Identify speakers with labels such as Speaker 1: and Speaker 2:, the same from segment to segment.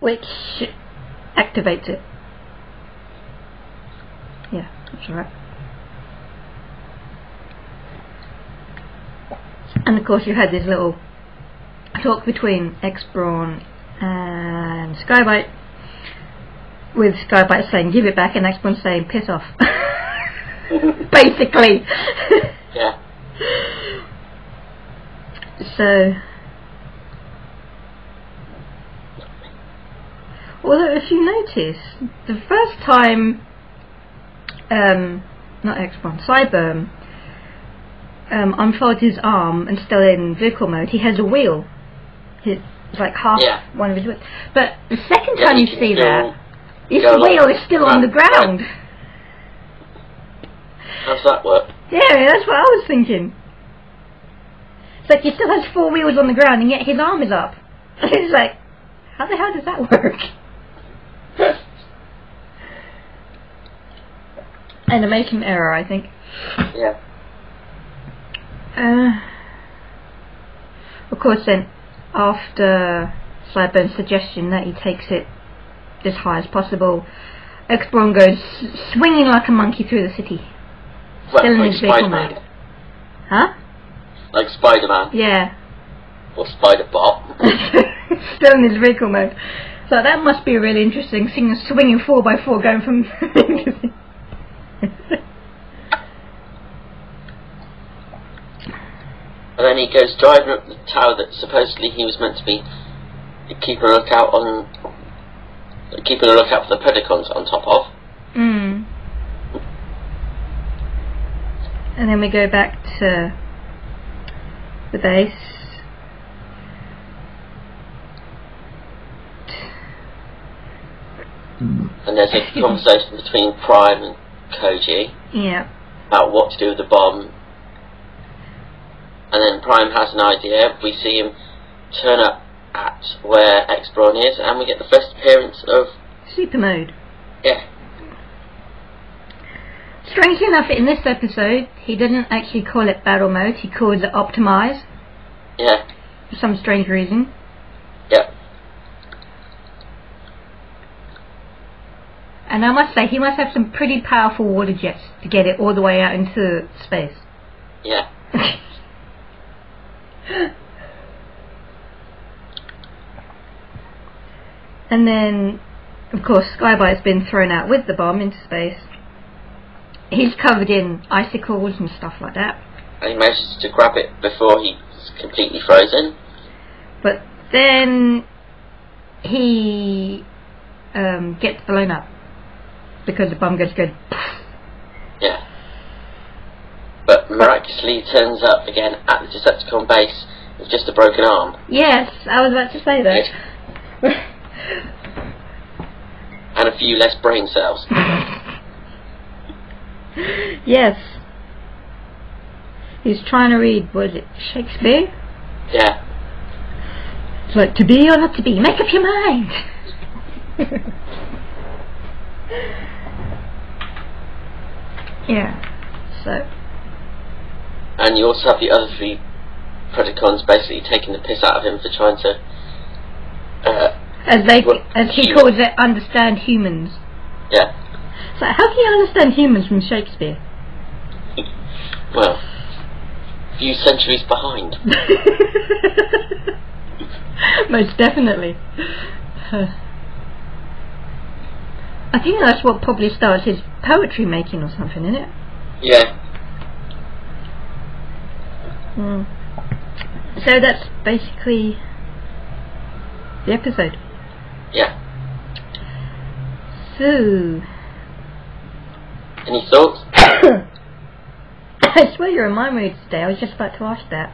Speaker 1: which activates it. Yeah, that's right. And of course you had this little talk between X-Brawn and Skybite, with Skybite saying give it back and X-Brawn saying piss off. Basically.
Speaker 2: Yeah.
Speaker 1: So, although if you notice, the first time not X-Brawn, Cyberm unfolds his arm and still in vehicle mode, he has a wheel. It's like half one of his wheels. But the second time you see that, his wheel is still on the ground.
Speaker 2: How's that work?
Speaker 1: Yeah, that's what I was thinking. It's like he still has 4 wheels on the ground and yet his arm is up. It's like, how the hell does that work? Animation error, I think.
Speaker 2: Yeah.
Speaker 1: Of course then, after Cyber's suggestion that he takes it as high as possible, X-Brawn goes swinging like a monkey through the city. Still in his vehicle mode. Huh?
Speaker 2: Like Spider-Man?
Speaker 1: Yeah.
Speaker 2: Or Spider-Bot.
Speaker 1: Still in his vehicle mode. So that must be really interesting, seeing a swinging 4x4 going from...
Speaker 2: And then he goes driving up the tower that supposedly he was meant to be keeping a lookout for the Predacons on top of.
Speaker 1: Mm. And then we go back to the base.
Speaker 2: And there's a conversation between Prime and Koji.
Speaker 1: Yeah.
Speaker 2: About what to do with the bomb. And then Prime has an idea. We see him turn up at where X-Brawn is, and we get the first appearance of
Speaker 1: Super Mode.
Speaker 2: Yeah.
Speaker 1: Strangely enough, in this episode, he didn't actually call it Battle Mode. He calls it Optimize.
Speaker 2: Yeah.
Speaker 1: For some strange reason.
Speaker 2: Yep.
Speaker 1: And I must say, he must have some pretty powerful water jets to get it all the way out into space.
Speaker 2: Yeah.
Speaker 1: And then, of course, Skybite's been thrown out with the bomb into space. He's covered in icicles and stuff like that.
Speaker 2: And he manages to grab it before he's completely frozen.
Speaker 1: But then he gets blown up because the bomb goes good.
Speaker 2: Yeah. But miraculously he turns up again at the Decepticon base with just a broken arm.
Speaker 1: Yes, I was about to say that.
Speaker 2: Yeah. And a few less brain cells.
Speaker 1: Yes. He's trying to read, was it Shakespeare?
Speaker 2: Yeah.
Speaker 1: It's like, to be or not to be, make up your mind. Yeah, so.
Speaker 2: And you also have the other 3 Predacons basically taking the piss out of him for trying to
Speaker 1: as he calls it, understand humans.
Speaker 2: Yeah.
Speaker 1: So how can you understand humans from Shakespeare?
Speaker 2: Well, a few centuries behind.
Speaker 1: Most definitely. I think that's what probably starts his poetry making or something, isn't it?
Speaker 2: Yeah.
Speaker 1: Mm. So that's basically the episode.
Speaker 2: Yeah.
Speaker 1: So,
Speaker 2: any thoughts?
Speaker 1: I swear you're in my mood today. I was just about to ask that.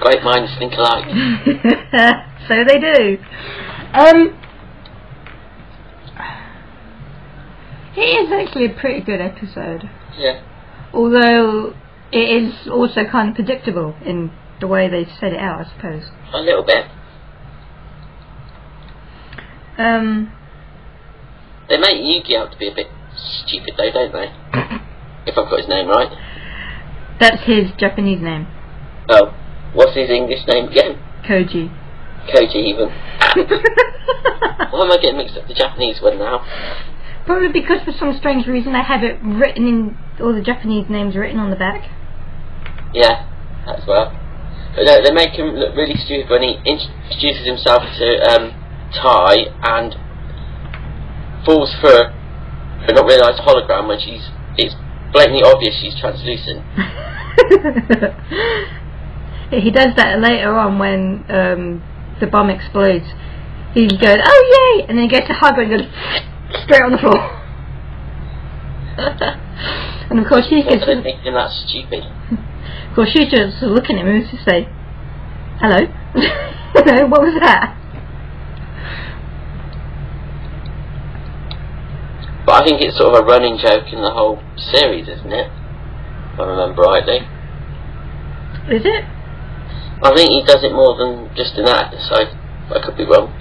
Speaker 2: Great minds think alike.
Speaker 1: So they do. It is actually a pretty good episode.
Speaker 2: Yeah.
Speaker 1: Although it is also kind of predictable in the way they set it out, I suppose.
Speaker 2: A little bit. They make Yugi out to be a bit stupid though, don't they? If I've got his name right.
Speaker 1: That's his Japanese name.
Speaker 2: Oh, what's his English name again?
Speaker 1: Koji.
Speaker 2: Koji even. Why am I getting mixed up with the Japanese one now?
Speaker 1: Probably because for some strange reason they have it written in, all the Japanese names written on the back.
Speaker 2: Yeah, as well. But they make him look really stupid when he introduces himself to Tai and falls for a not realised hologram when it's blatantly obvious she's translucent.
Speaker 1: He does that later on when the bomb explodes. He goes, "Oh yay!" and then he gets a hug and goes straight on the floor. And of course she's just
Speaker 2: thinking that's stupid.
Speaker 1: Of course she's just looking at him and just say, "Hello." What was that?
Speaker 2: But I think it's sort of a running joke in the whole series, isn't it? If I remember rightly.
Speaker 1: Is it?
Speaker 2: I think he does it more than just in that episode. I could be wrong.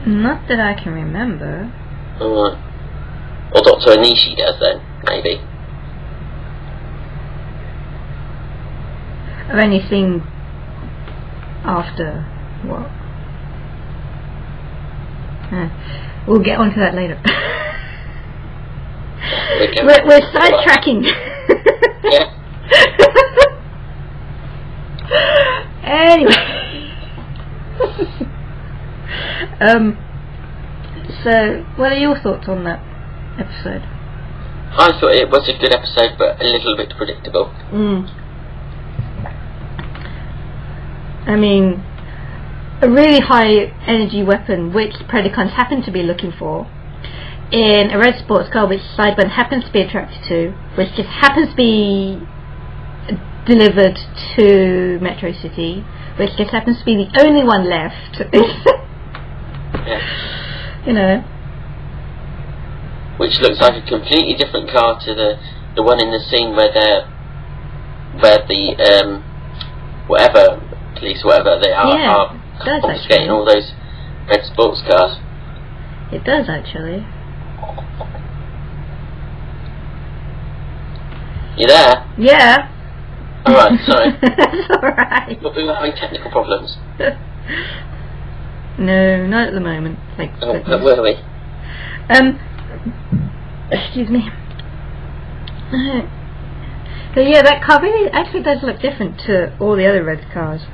Speaker 1: Not that I can remember.
Speaker 2: Alright. Or Dr. Onishi does then, maybe.
Speaker 1: I've only seen after what? We'll get onto that later. We're sidetracking.
Speaker 2: Yeah.
Speaker 1: Anyway. So, what are your thoughts on that episode?
Speaker 2: I thought it was a good episode, but a little bit predictable.
Speaker 1: I mean, a really high energy weapon which Predacons happen to be looking for in a red sports car which Sideburn happens to be attracted to, which just happens to be delivered to Metro City, which just happens to be the only one left.
Speaker 2: Yeah.
Speaker 1: You know.
Speaker 2: Which looks like a completely different car to the one in the scene where the whatever police, whatever they are confiscating all those red sports cars.
Speaker 1: It does actually.
Speaker 2: You there?
Speaker 1: Yeah.
Speaker 2: Alright, sorry.
Speaker 1: That's alright.
Speaker 2: But we were having technical problems.
Speaker 1: No, not at the moment.
Speaker 2: Where were we?
Speaker 1: Excuse me. So yeah, that car really actually does look different to all the other red cars.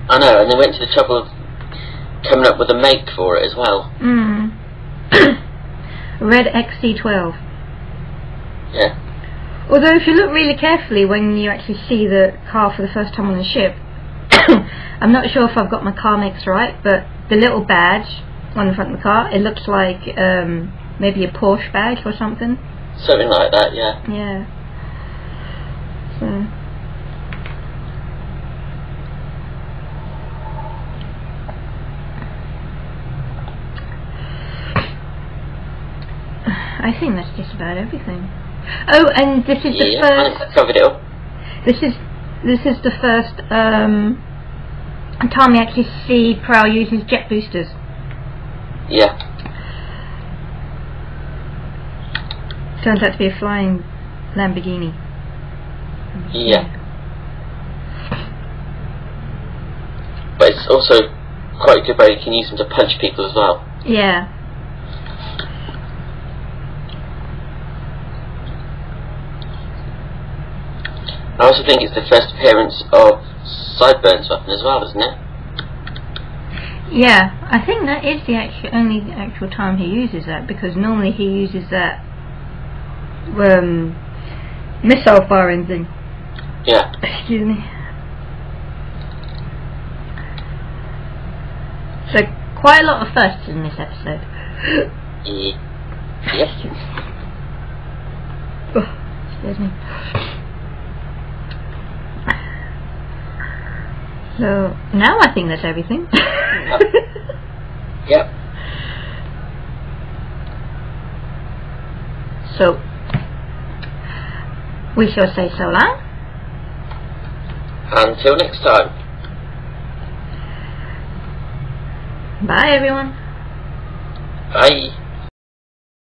Speaker 2: I know, and they went to the trouble of coming up with a make for it as well.
Speaker 1: Red XC12.
Speaker 2: Yeah.
Speaker 1: Although if you look really carefully when you actually see the car for the first time on the ship, I'm not sure if I've got my car makes right, but the little badge on the front of the car, it looks like maybe a Porsche badge or something.
Speaker 2: Something like that, yeah.
Speaker 1: Yeah. So. I think that's just about everything. Oh, and this is the first.
Speaker 2: I covered it all.
Speaker 1: This is the first time we actually see Prowl use his jet boosters.
Speaker 2: Yeah.
Speaker 1: Turns out to be a flying Lamborghini.
Speaker 2: Yeah. But it's also quite good where you can use them to punch people as well.
Speaker 1: Yeah.
Speaker 2: I also think it's the first appearance of Sideburn's weapon as well, isn't it?
Speaker 1: Yeah, I think that is the only actual time he uses that, because normally he uses that missile firing thing.
Speaker 2: Yeah.
Speaker 1: Excuse me. So quite a lot of firsts in this episode.
Speaker 2: Yep.
Speaker 1: Oh, excuse me. So now I think that's everything.
Speaker 2: Yep.
Speaker 1: So we shall say so long.
Speaker 2: Until next time.
Speaker 1: Bye everyone.
Speaker 2: Bye.